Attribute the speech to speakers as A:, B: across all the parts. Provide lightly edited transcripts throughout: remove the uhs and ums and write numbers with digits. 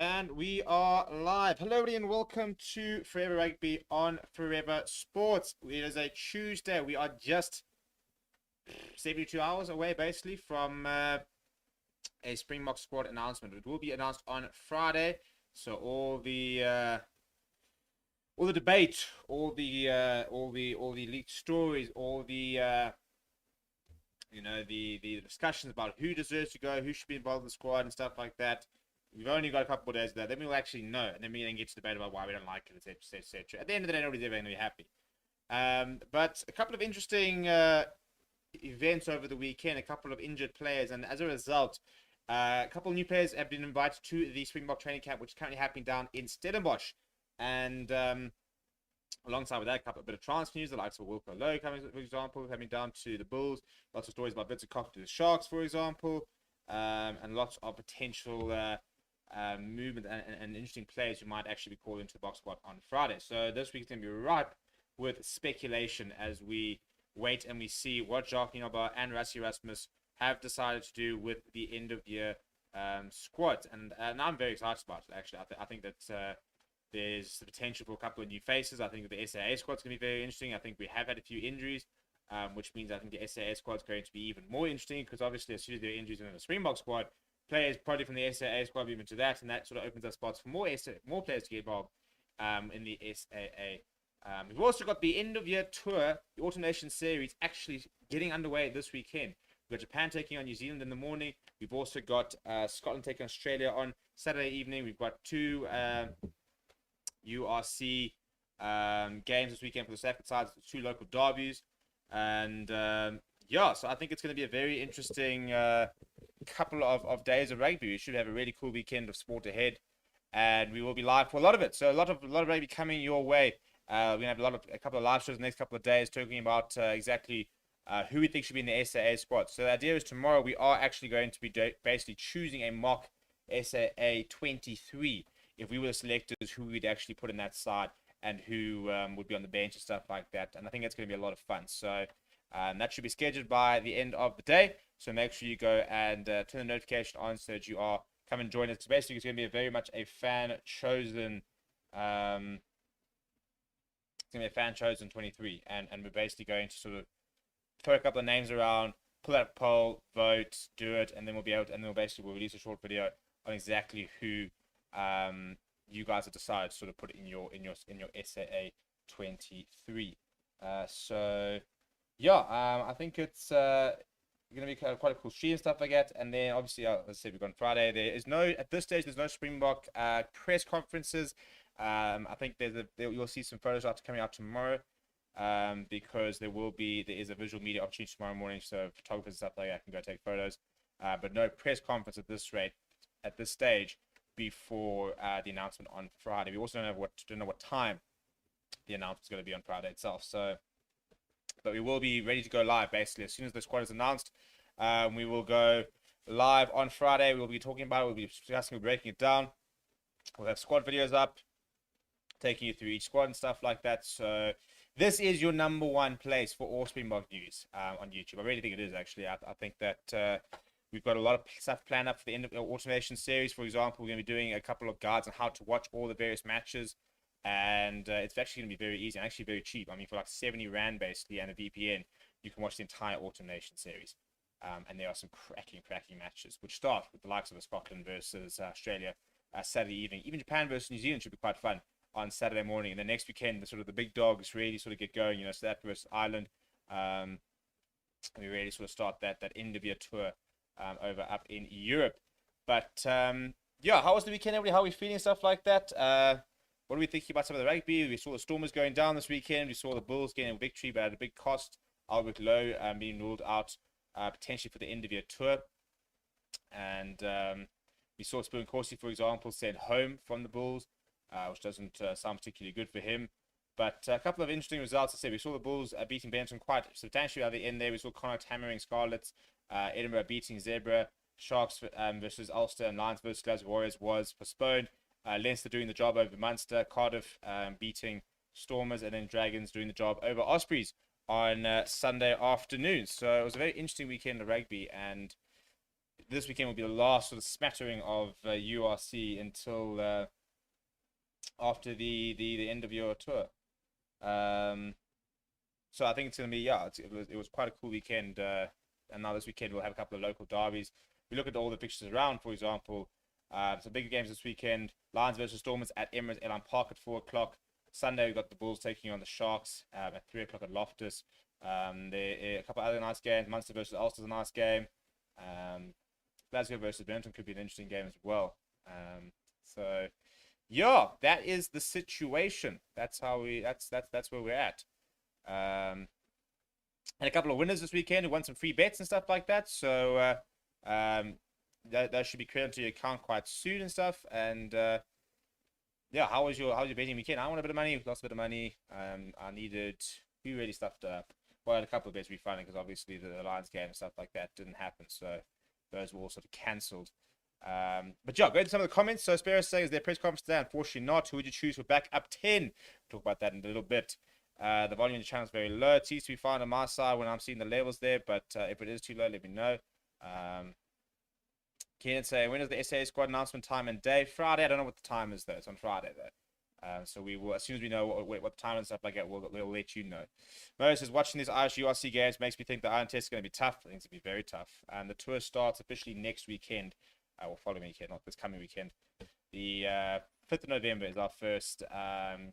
A: And we are live. Hello, everybody, and welcome to Forever Rugby on Forever Sports. It is a Tuesday. We are just 72 hours away, basically, from a Springbok squad announcement. It will be announced on Friday. So all the debate, all the leaked stories, all the the discussions about who deserves to go, who should be involved in the squad, and stuff like that. We've only got a couple of days of that. Then we'll actually know, and then we then get to debate about why we don't like it, etc., etc. At the end of the day, nobody's ever going to be happy. But a couple of interesting events over the weekend, a couple of injured players, and as a result, a couple of new players have been invited to the Springbok training camp, which is currently happening down in Stellenbosch. And alongside with that, a bit of transfer news, the likes of Wilco Lowe coming, for example, coming down to the Bulls. Lots of stories about Vincent Koch to the Sharks, for example, and lots of potential movement and interesting players who might actually be called into the box squad on Friday. So this week is going to be ripe with speculation as we wait and we see what Jacques Nienaber and Rassie Erasmus have decided to do with the end of year squad. And I'm very excited about it, actually. I think that there's the potential for a couple of new faces. I think that the SAA squad is going to be very interesting. I think we have had a few injuries, which means I think the SAA squad is going to be even more interesting because obviously as soon as there are injuries in the Springbok squad, players probably from the SAA squad move into that, and that sort of opens up spots for more players to get involved in the SAA. We've also got the end of year tour, the Autumn Nation series, actually getting underway this weekend. We've got Japan taking on New Zealand in the morning. We've also got Scotland taking Australia on Saturday evening. We've got two URC games this weekend for the South African side, two local derbies, and so I think it's going to be a very interesting couple of days of rugby. We should have a really cool weekend of sport ahead, and we will be live for a lot of it. So a lot of rugby coming your way. We're gonna have a couple of live shows the next couple of days talking about exactly who we think should be in the SAA squad. So the idea is tomorrow we are actually going to be basically choosing a mock SAA 23. If we were the selectors, who we'd actually put in that side and who would be on the bench and stuff like that. And I think that's going to be a lot of fun. So that should be scheduled by the end of the day. So make sure you go and turn the notification on so that you are come and join us. So basically, it's going to be very much a fan-chosen it's going to be a fan-chosen 23. And we're basically going to sort of throw a couple of names around, pull out a poll, vote, do it, and then we'll we'll release a short video on exactly who you guys have decided to sort of put in your SAA 23. I think it's going to be quite a cool stream and stuff like that. And then obviously, let's say we've gone Friday. At this stage, there's no Springbok press conferences. I think you'll see some photos coming out tomorrow. Because there is a visual media opportunity tomorrow morning, so photographers and stuff like that can go take photos. But no press conference at this stage before the announcement on Friday. We also don't know what time the announcement is going to be on Friday itself. So, but we will be ready to go live basically as soon as the squad is announced. We will go live on Friday. We'll be talking about it. We'll be discussing, breaking it down. We'll have squad videos up, taking you through each squad and stuff like that. So this is your number one place for all Springbok news on YouTube. I really think it is, actually. I think that we've got a lot of stuff planned up for the end of the Automation series. For example, we're going to be doing a couple of guides on how to watch all the various matches. And it's actually going to be very easy and actually very cheap. I mean, for like 70 Rand, basically, and a VPN, you can watch the entire Automation series. And there are some cracking matches, which start with the likes of the Scotland versus Australia Saturday evening. Even Japan versus New Zealand should be quite fun on Saturday morning. And the next weekend, the big dogs really sort of get going. South Africa versus Ireland. We really sort of start that end of year tour over up in Europe. But how was the weekend, everybody? How are we feeling, stuff like that? What are we thinking about some of the rugby? We saw the Stormers going down this weekend. We saw the Bulls getting a victory, but at a big cost. Albert Lowe being ruled out potentially for the end of year tour. And we saw Spoon Corsi, for example, sent home from the Bulls, which doesn't sound particularly good for him. But a couple of interesting results. I said we saw the Bulls beating Benton quite substantially at the end there. We saw Connacht hammering Scarlets, Edinburgh beating Zebra, Sharks versus Ulster, and Lions versus Glasgow Warriors was postponed. Leinster doing the job over Munster, Cardiff beating Stormers, and then Dragons doing the job over Ospreys on Sunday afternoon. So it was a very interesting weekend of rugby, and this weekend will be the last sort of smattering of URC until after the end of your tour. So I think it's going to be, yeah, it was quite a cool weekend. And now this weekend we'll have a couple of local derbies. We look at all the fixtures around, for example. Some bigger games this weekend. Lions versus Stormers at Emirates Airline Park at 4 o'clock. Sunday we've got the Bulls taking on the Sharks at 3 o'clock at Loftus. There are a couple of other nice games. Munster versus Ulster's a nice game. Glasgow versus Benton could be an interesting game as well. So yeah, that is the situation. That's how that's where we're at. And a couple of winners this weekend who won some free bets and stuff like that. So that should be credited to your account quite soon and stuff. And yeah, how was your betting weekend? I won a bit of money, lost a bit of money. I needed who really stuffed up. Well, I had a couple of bets refunding because obviously the Lions game and stuff like that didn't happen. So those were all sort of cancelled. But yeah, go into some of the comments. So Sparrow saying, is there a press conference today? Unfortunately not. Who would you choose for back up 10? We'll talk about that in a little bit. The volume in the channel is very low. It seems to be fine on my side when I'm seeing the levels there, but if it is too low, let me know. Keenan saying, when is the SA squad announcement time and day? Friday. I don't know what the time is though. It's on Friday though. So we will, as soon as we know what the time and stuff like that, we'll let you know. Mo says, watching these Irish URC games makes me think the Iron Test is going to be tough. I think it's going to be very tough. And the tour starts officially next weekend, or following weekend, not this coming weekend. The 5th of November is our first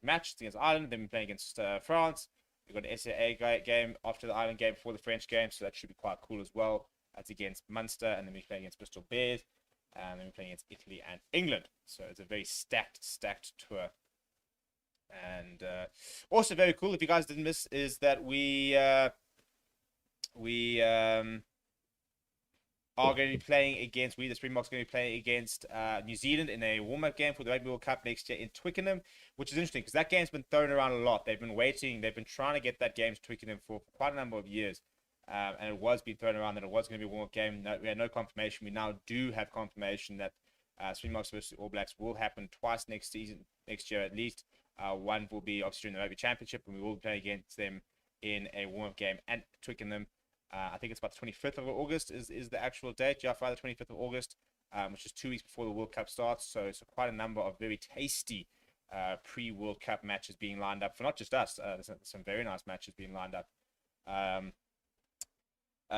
A: match. It's against Ireland. Then we're playing against France. We've got an SAA game after the Ireland game before the French game, so that should be quite cool as well. That's against Munster, and then we're playing against Bristol Bears, and then we're playing against Italy and England. So it's a very stacked tour. And also very cool, if you guys didn't miss, is that we are going to be playing against, the Springboks, going to be playing against New Zealand in a warm-up game for the Rugby World Cup next year in Twickenham, which is interesting because that game's been thrown around a lot. They've been waiting, they've been trying to get that game to Twickenham for quite a number of years, and it was being thrown around that it was going to be a warm-up game. No, we had no confirmation. We now do have confirmation that Springboks versus All Blacks will happen twice next year at least. One will be obviously during the Rugby Championship, and we will play against them in a warm-up game at Twickenham. I think it's about the 25th of August is the actual date. Yeah, Friday the 25th of August, which is 2 weeks before the World Cup starts. So quite a number of very tasty pre-World Cup matches being lined up for not just us. There's some very nice matches being lined up.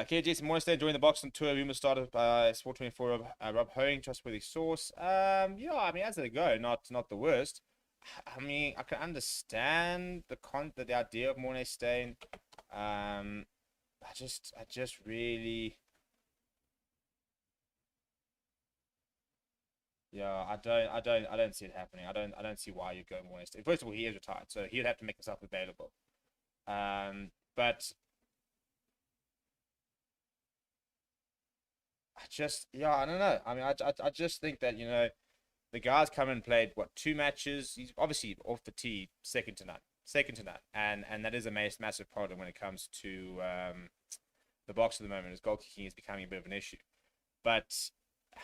A: Jason Morningstar joined the Boxing Tour. Rumors started by Sport 24 of Rob Hoeing, trustworthy source. Yeah, I mean, as they go, not the worst. I mean, I can understand the idea of Morningstar. I just really, yeah, I don't see it happening. I don't see why you'd go Morningstar. First of all, he is retired, so he'd have to make himself available. But I don't know. I mean, I just think that, you know, the guy's come and played, what, 2 matches? He's obviously off the tee, second to none. And that is a massive problem when it comes to the box at the moment. His goal kicking is becoming a bit of an issue. But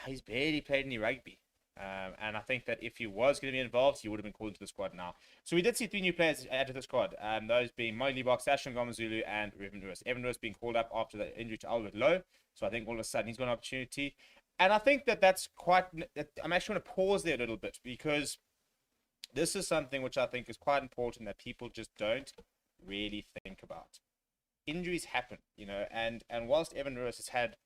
A: he's barely played any rugby. And I think that if he was going to be involved, he would have been called into the squad now. So we did see 3 new players added to the squad. Those being LIBBOK, Sasha Ngomazulu, and Evan Lewis. Evan Lewis being called up after the injury to Albert Lowe. So I think all of a sudden he's got an opportunity. And I think that's quite... I'm actually going to pause there a little bit because this is something which I think is quite important that people just don't really think about. Injuries happen, you know, and whilst Evan Lewis has had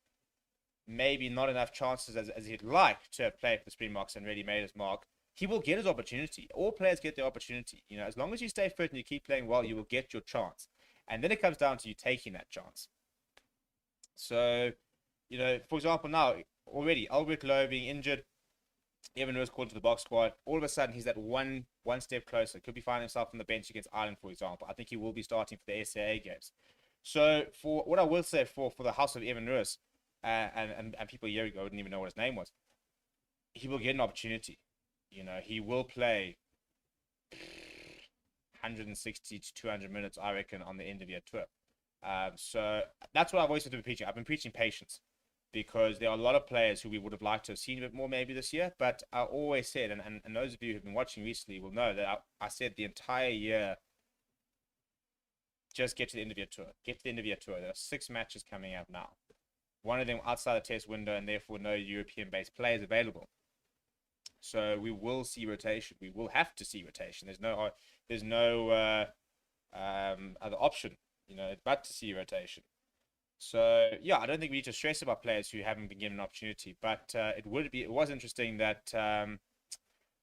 A: maybe not enough chances as he'd like to have played for the Springboks and really made his mark, he will get his opportunity. All players get their opportunity. You know, as long as you stay fit and you keep playing well, you will get your chance. And then it comes down to you taking that chance. So, you know, for example, now already Albert Lowe being injured, Evan Lewis called to the box squad. All of a sudden, he's that one step closer. Could be finding himself on the bench against Ireland, for example. I think he will be starting for the SAA games. So, for what I will say for the house of Evan Lewis, and people a year ago didn't even know what his name was, he will get an opportunity. You know, he will play 160 to 200 minutes, I reckon, on the end of your tour. So that's what I've always been preaching. I've been preaching patience, because there are a lot of players who we would have liked to have seen a bit more maybe this year. But I always said, and those of you who've been watching recently will know that I said the entire year, just get to the end of your tour. Get to the end of your tour. There are 6 matches coming up now. one of them outside the test window, and therefore no European-based players available. So we will see rotation. We will have to see rotation. There's no other option, but to see rotation. So yeah, I don't think we need to stress about players who haven't been given an opportunity. But it was interesting that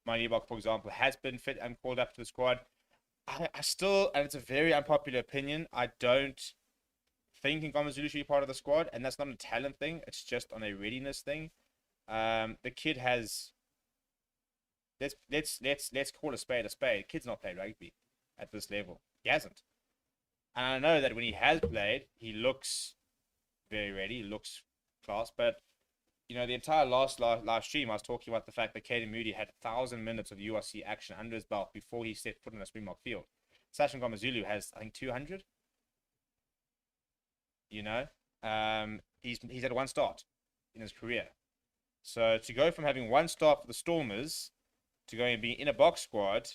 A: my LIBBOK, for example, has been fit and called up to the squad. I still, and it's a very unpopular opinion, I don't think Ngomazulu should be part of the squad, and that's not a talent thing. It's just on a readiness thing. The kid has. Let's call a spade a spade. The kid's not played rugby at this level. He hasn't. And I know that when he has played, he looks very ready, he looks class. But the entire last live stream, I was talking about the fact that Caden Moody had 1,000 minutes of URC action under his belt before he set foot in a Springbok field. Sasha Ngomazulu has, I think, 200. He's had one start in his career. So to go from having one start for the Stormers to going and being in a box squad,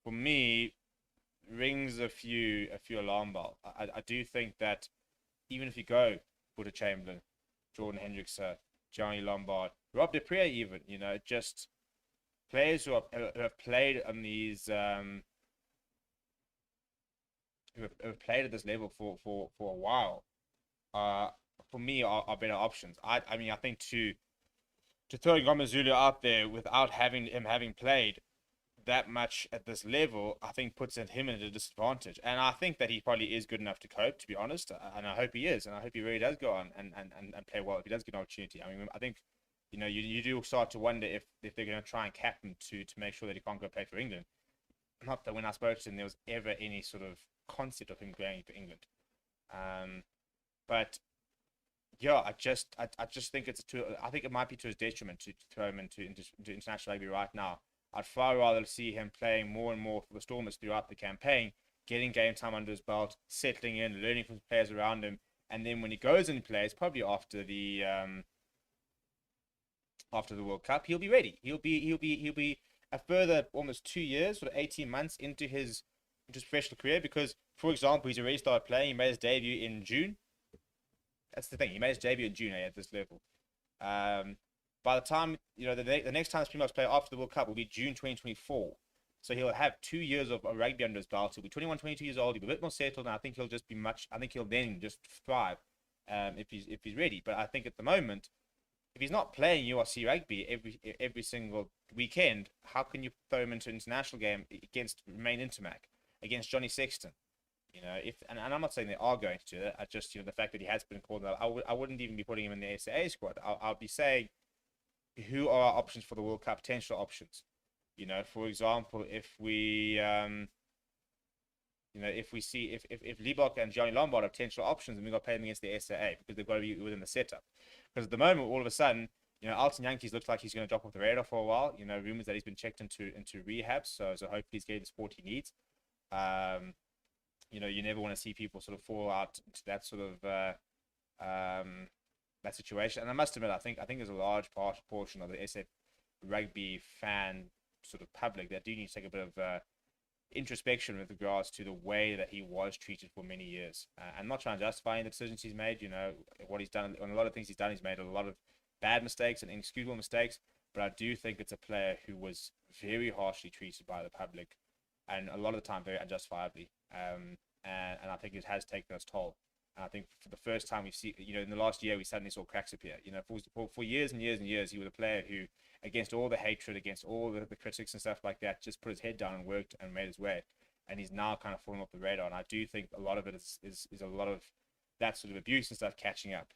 A: for me, rings a few alarm bells. I do think that even if you go Buddha Chamberlain, Jordan Hendricks, Johnny Lombard, Rob de Pree, even just players who have played on these who have played at this level for a while, for me are better options. I mean I think to throw Ngomazulu out there without him having played that much at this level, I think puts him at a disadvantage. And I think that he probably is good enough to cope, to be honest. And I hope he is. And I hope he really does go on and play well if he does get an opportunity. I mean, I think, you do start to wonder if they're going to try and cap him to make sure that he can't go play for England. Not that when I spoke to him, there was ever any sort of concept of him going for England. But yeah, I just think I think it might be to his detriment to throw him into international rugby right now. I'd far rather see him playing more and more for the Stormers throughout the campaign, getting game time under his belt, settling in, learning from the players around him, and then when he goes and plays, probably after the World Cup, he'll be ready. He'll be a further almost 2 years, sort of 18 months into his professional career. Because, for example, he's already started playing. He made his debut in June. That's the thing. He made his debut in June at this level. By the time, the next time the Springboks play after the World Cup will be June 2024. So he'll have 2 years of rugby under his belt. He'll be 21, 22 years old. He'll be a bit more settled, and I think he'll just be I think he'll then just thrive if he's ready. But I think at the moment, if he's not playing URC rugby every single weekend, how can you throw him into an international game against Main Intermac, against Johnny Sexton? And I'm not saying they are going to do that. I just, the fact that he has been called up, I wouldn't even be putting him in the SAA squad. I'll be saying, who are our options for the World Cup? Potential options. For example, if we if LIBBOK and Johnny Lombard are potential options, then we've got to play them against the SAA because they've got to be within the setup. Because at the moment, all of a sudden, Alton Yankees looks like he's going to drop off the radar for a while. Rumors that he's been checked into rehab, so hopefully he's getting the support he needs. You never want to see people sort of fall out into that sort of that situation. And I must admit, I think there's a large portion of the SF rugby fan sort of public that do need to take a bit of introspection with regards to the way that he was treated for many years. I'm not trying to justify the decisions he's made. What he's done on a lot of things he's done. He's made a lot of bad mistakes and inexcusable mistakes. But I do think it's a player who was very harshly treated by the public, and a lot of the time very unjustifiably. And I think it has taken its toll. And I think for the first time we've seen, in the last year, we suddenly saw cracks appear. For years and years and years, he was a player who, against all the hatred, against all the critics and stuff like that, just put his head down and worked and made his way. And he's now kind of fallen off the radar. And I do think a lot of it is a lot of that sort of abuse and stuff catching up.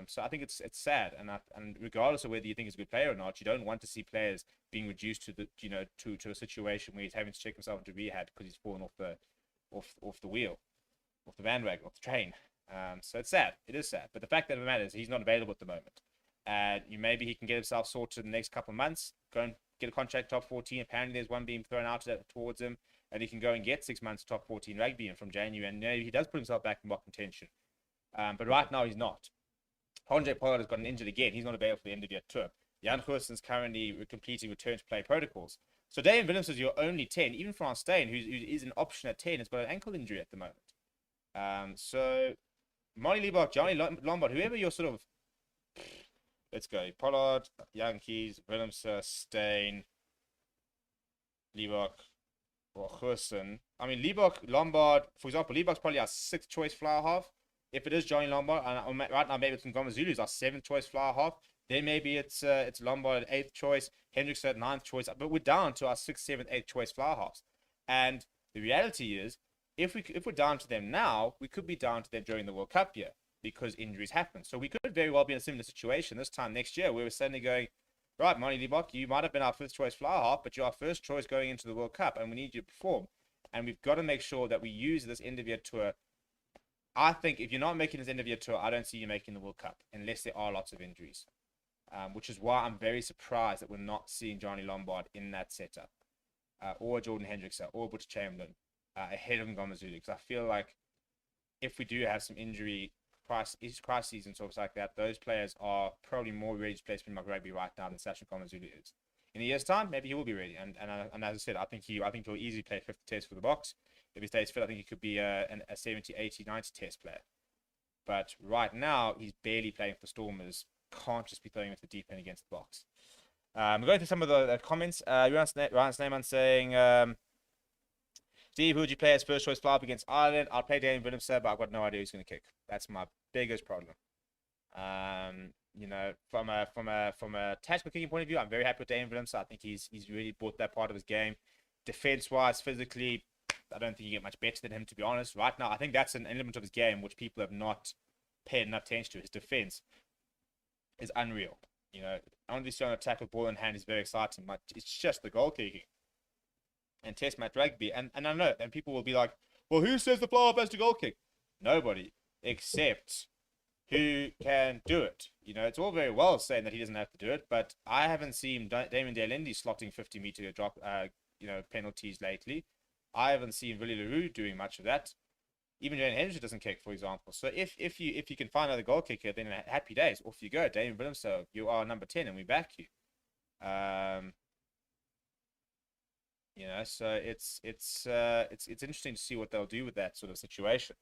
A: So I think it's sad. And regardless of whether you think he's a good player or not, you don't want to see players being reduced to to a situation where he's having to check himself into rehab because he's fallen off the wheel, off the bandwagon, off the train. So it's sad. It is sad. But the fact that it matters, he's not available at the moment. And maybe he can get himself sorted in the next couple of months, go and get a contract top 14. Apparently there's one being thrown out towards him, and he can go and get 6 months top 14 rugby in from January, and maybe he does put himself back in mock contention. But right now he's not. Andre Pollard has gotten injured again. He's not available for the end of year tour. Jan Goossens currently completing return to play protocols. So Dave Willems is your only 10. Even Frans Steyn, who is an option at 10, has got an ankle injury at the moment. So Marty LIBBOK, Johnny Lombard, whoever you're sort of. Let's go. Pollard, Yankees, Willemse, Stain, LIBBOK, or Gerson. I mean, LIBBOK, Lombard, for example, LIBBOK's probably our 6th choice fly half. If it is Johnny Lombard, and right now maybe it's Ngoma Zulu's our 7th choice fly half, then maybe it's Lombard at 8th choice, Hendricks at 9th choice, but we're down to our 6th, 7th, 8th choice fly halves. And the reality is, if we're down to them now, we could be down to them during the World Cup year because injuries happen. So we could very well be in a similar situation this time next year where we're suddenly going, right, Marty LIBBOK, you might have been our 5th choice fly half, but you're our 1st choice going into the World Cup, and we need you to perform. And we've got to make sure that we use this end of year tour. I think if you're not making this end of year tour, I don't see you making the World Cup unless there are lots of injuries, which is why I'm very surprised that we're not seeing Johnny Lombard in that setup, or Jordan Hendricks, or Butch Chamberlain ahead of Ngoma Zulu, because I feel like if we do have some injury crises and sort of like that, those players are probably more ready to play Springbok rugby right now than Sasha Ngoma Zulu is. In a year's time, maybe he will be ready, and as I said, I think he'll easily play 50 tests for the Boks. If he stays fit, I think he could be a 70, 80, 90 test player. But right now, he's barely playing for Stormers. Can't just be throwing him into the deep end against the Boks. We're going through some of the comments. Ryan Sneyman saying, Steve, who would you play as first choice fly up against Ireland? I'll play Daniel Willemse, but I've got no idea who's going to kick. That's my biggest problem. From a tactical kicking point of view, I'm very happy with Daniel Willemse. I think he's really brought that part of his game. Defense-wise, physically, I don't think you get much better than him, to be honest. Right now, I think that's an element of his game which people have not paid enough attention to. His defense is unreal. Obviously on attack with ball in hand is very exciting, but it's just the goal kicking and test match rugby. And I know, and people will be like, well, who says the fly has to goal kick? Nobody, except who can do it. It's all very well saying that he doesn't have to do it, but I haven't seen Damien Delindy slotting 50-meter drop, penalties lately. I haven't seen Willie LaRue doing much of that. Even Jane Hendricks doesn't kick, for example. So if you can find another goal kicker, then happy days. Off you go, Damien Willemse. You are number 10, and we back you. So it's interesting to see what they'll do with that sort of situation.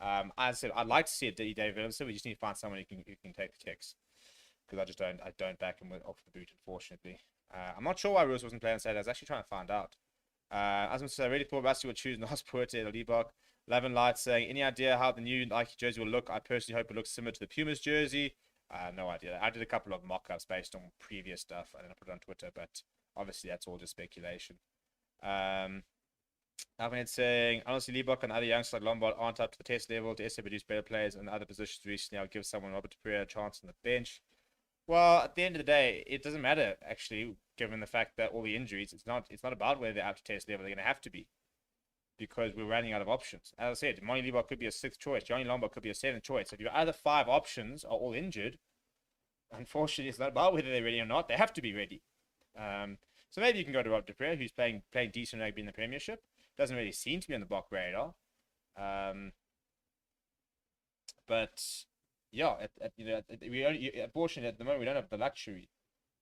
A: As I said, I'd like to see it, David Willemse. We just need to find someone who can take the kicks, because I don't back him off the boot, unfortunately. I'm not sure why Rose wasn't playing on Saturday. I was actually trying to find out. As I said, I really thought Rusty would choose Nospoort at LIBBOK. Levin Light saying, any idea how the new Nike jersey will look? I personally hope it looks similar to the Pumas jersey. No idea. I did a couple of mock-ups based on previous stuff, and then I put it on Twitter, but obviously that's all just speculation. Alvin saying, honestly, LIBBOK and other youngsters like Lombard aren't up to the test level to produce better players in other positions recently. I'll give someone Robert Dupree a chance on the bench. Well, at the end of the day, it doesn't matter, actually, given the fact that all the injuries, it's not about whether they're up to test level. They're going to have to be, because we're running out of options. As I said, Marty LIBBOK could be a 6th choice. Johnny Lombard could be a 7th choice. If your other 5 options are all injured, unfortunately, it's not about whether they're ready or not. They have to be ready. So maybe you can go to Rob Dupree, who's playing decent rugby in the Premiership. Doesn't really seem to be on the Bok radar. But yeah, unfortunately, at the moment, we don't have the luxury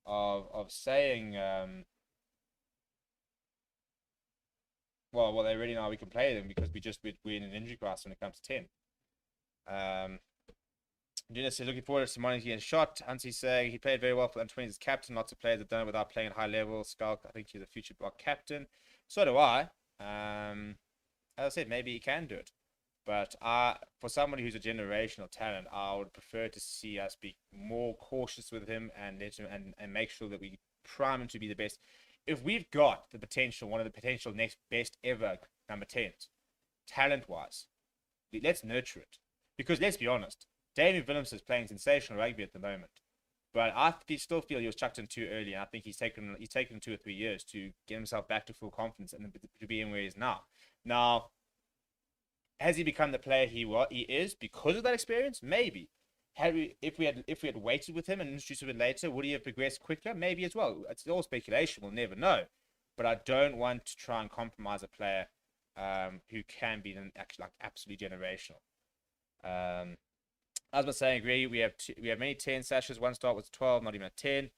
A: of saying, well, they're ready now. We can play them because we're in an injury crisis when it comes to 10. Gina says, looking forward to Simone getting shot. Hansi's saying he played very well for the under-20s as captain. Lots of players have done it without playing at high level. Skulk, I think he's a future Bok captain. So do I. As I said, maybe he can do it. But for somebody who's a generational talent, I would prefer to see us be more cautious with him and make sure that we prime him to be the best. If we've got the potential, one of the potential next best ever number 10s, talent-wise, let's nurture it. Because let's be honest, Damien Willemse is playing sensational rugby at the moment. But I still feel he was chucked in too early, and I think he's taken 2 or 3 years to get himself back to full confidence and to be in where he is now. Now, has he become the player he is because of that experience? Maybe. If we had waited with him and introduced him later, would he have progressed quicker? Maybe as well. It's all speculation. We'll never know. But I don't want to try and compromise a player who can be actually absolutely generational. As I was saying, agree. We have many 10 sashes. One start was 12, not even a 10.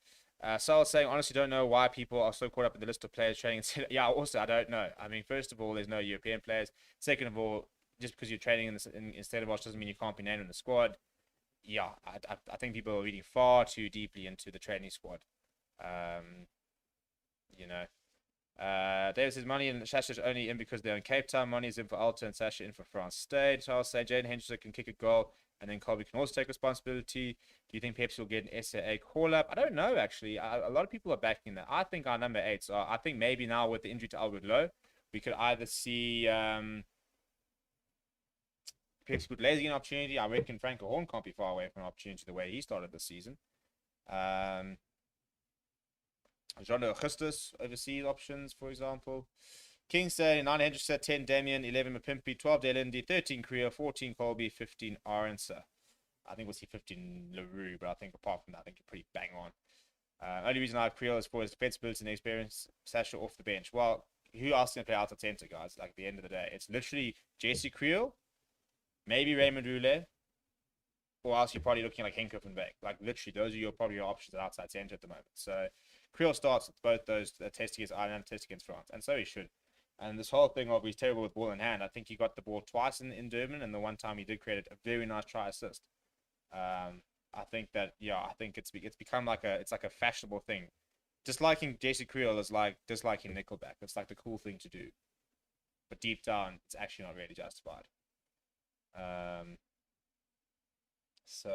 A: So I was saying, honestly, don't know why people are so caught up in the list of players training. Yeah, also, I don't know. I mean, first of all, there's no European players. Second of all, just because you're training in Stellenbosch doesn't mean you can't be named in the squad. Yeah, I think people are reading far too deeply into the training squad. Um, you know. David says money and Sasha's only in because they're in Cape Town. Money is in for Alta and Sasha in for France State. Charles say Jaden Henderson can kick a goal and then Colby can also take responsibility. Do you think Pepsi will get an SAA call up? I don't know actually. A lot of people are backing that. I think our number 8. So I think maybe now with the injury to Albert Lowe, we could either see Pepsi could lazy an opportunity. I reckon Franco Horn can't be far away from an opportunity the way he started this season. Jean Augustus overseas options, for example. King say 9 Hendrickson, 10 Damien, 11 Mapimpi, 12 Delindy, 13 Korea, 14 Colby, 15 Aronsa. I think we'll see 15 LaRue, but I think apart from that, I think you're pretty bang on. Only reason I have Creel is for his defensibility and experience. Sasha off the bench. Well, who else can play out of center, guys? Like at the end of the day, it's literally Jesse Creel, maybe Raymond Roulet, or else you're probably looking like Henkoff and Beck. Like literally, those are probably your options at outside center at the moment. So Creel starts with both those test against Ireland and test against France, and so he should. And this whole thing of he's terrible with ball in hand, I think he got the ball twice in Durban, and the one time he did create a very nice try assist. I think that I think it's become like a fashionable thing. Disliking Jesse Creel is like disliking Nickelback. It's like the cool thing to do, but deep down, it's actually not really justified. So.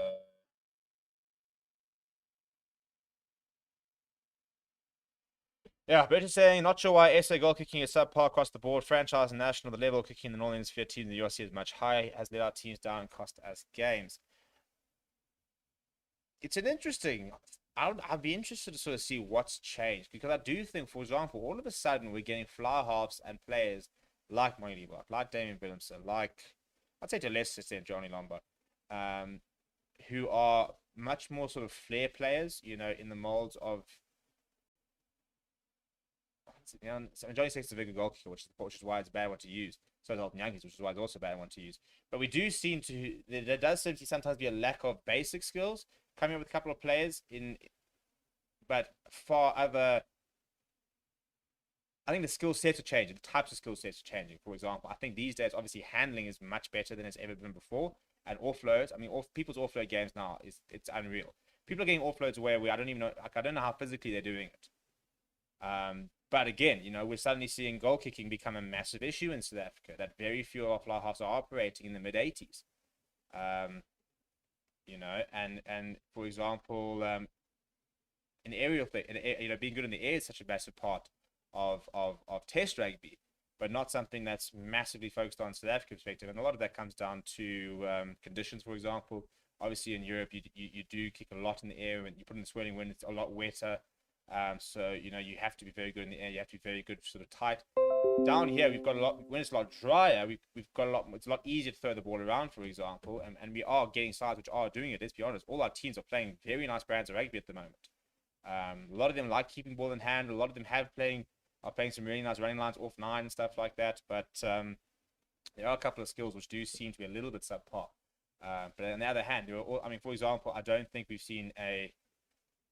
A: Yeah, Bridget saying, not sure why SA goal kicking is subpar across the board. Franchise and national, the level of kicking in the Northern Hemisphere team in the URC is much higher, has let our teams down and cost us games. It's an interesting. I'd be interested to sort of see what's changed because I do think, for example, all of a sudden we're getting fly halves and players like Moy LIBBOK, like Damien Willemse, like I'd say to a lesser extent Johnny Lombard, who are much more sort of flair players, in the molds of. So Johnny Six is a very good goal kicker, which is why it's a bad one to use. So is Elton Yankees, which is why it's also a bad one to use. But we do seem to there does seem to sometimes be a lack of basic skills coming up with a couple of players but far other. I think the skill sets are changing. The types of skill sets are changing. For example, I think these days, obviously, handling is much better than it's ever been before. And offloads, I mean, people's offload games now it's unreal. People are getting offloads away where I don't even know, like I don't know how physically they're doing it. But again, we're suddenly seeing goal kicking become a massive issue in South Africa. That very few of our halves are operating in the mid 80s. And for example, in aerial play, being good in the air is such a massive part of Test rugby, but not something that's massively focused on South Africa perspective. And a lot of that comes down to conditions. For example, obviously in Europe, you do kick a lot in the air, and you put in the swirling wind, it's a lot wetter. So you have to be very good in the air. You have to be very good, sort of tight. Down here, we've got a lot. When it's a lot drier, we've got a lot. It's a lot easier to throw the ball around, for example, and we are getting sides which are doing it. Let's be honest. All our teams are playing very nice brands of rugby at the moment. A lot of them like keeping ball in hand. A lot of them are playing some really nice running lines off 9 and stuff like that. But there are a couple of skills which do seem to be a little bit subpar. But on the other hand, for example, I don't think we've seen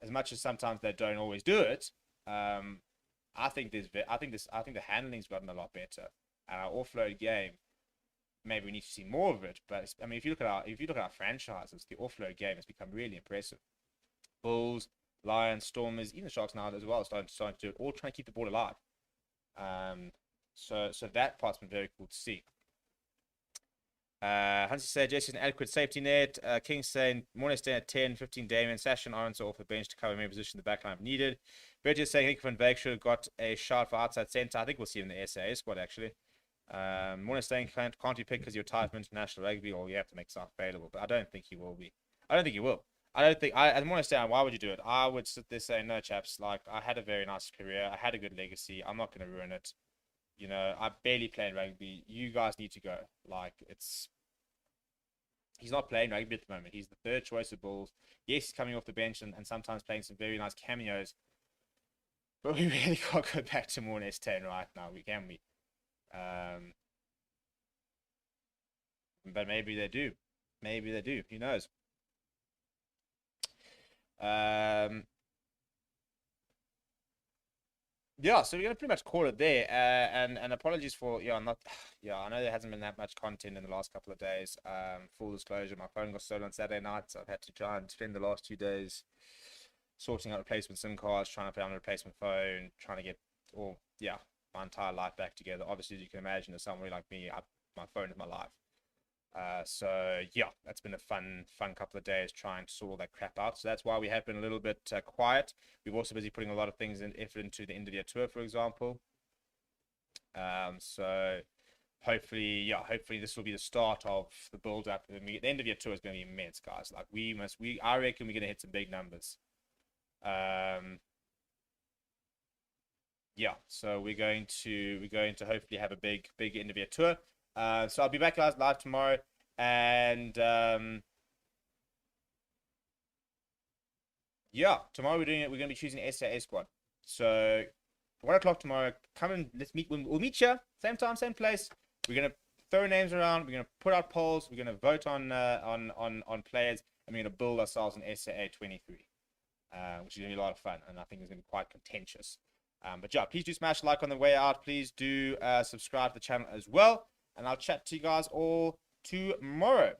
A: as much as sometimes they don't always do it. I think the handling's gotten a lot better, and our offload game, maybe we need to see more of it. But if you look at our franchises, the offload game has become really impressive. Bulls, Lions, Stormers, even the Sharks now as well, starting to do it, all trying to keep the ball alive. So that part's been very cool to see. Hansi said Jesse's an adequate safety net. King saying Morning staying at 10, 15 Damien, Sasha and Aronson off the bench to cover every position in the backline if needed. Bridget saying Henk van Wyk should have got a shot for outside centre. I think we'll see him in the SA squad actually. Morning saying can't you pick because you're tied from international rugby, or you have to make stuff available. But I don't think he will be. I don't think he will. As Morning saying, why would you do it? I would sit there saying, no chaps, like I had a very nice career. I had a good legacy. I'm not going to ruin it. I barely played rugby. You guys need to go. Like, he's not playing rugby at the moment. He's the third choice of Bulls. Yes, he's coming off the bench and sometimes playing some very nice cameos. But we really can't go back to more S10 right now, can we? But maybe they do. Maybe they do. Who knows? Yeah, so we're gonna pretty much call it there. And apologies for not I know there hasn't been that much content in the last couple of days. Full disclosure, my phone got stolen on Saturday night, so I've had to try and spend the last 2 days sorting out replacement SIM cards, trying to put on a replacement phone, trying to get my entire life back together. Obviously, as you can imagine, as somebody like me, my phone is my life. So yeah, that's been a fun couple of days trying to sort all that crap out. So that's why we have been a little bit quiet. We've also busy putting a lot of things in effort into the end of year tour, for example. So hopefully this will be the start of the build up. The end of year tour is going to be immense, guys. Like I reckon we're going to hit some big numbers. Yeah, so we're going to hopefully have a big end of year tour. So I'll be back, guys, live tomorrow, and yeah, tomorrow we're going to be choosing SAA squad. So 1 o'clock tomorrow, come and let's meet. We'll meet you same time, same place. We're gonna throw names around. We're gonna put out polls. We're gonna vote on players, and we're gonna build ourselves an SAA 23, which is gonna be a lot of fun, and I think it's gonna be quite contentious. But yeah, please do smash a like on the way out. Please do subscribe to the channel as well. And I'll chat to you guys all tomorrow.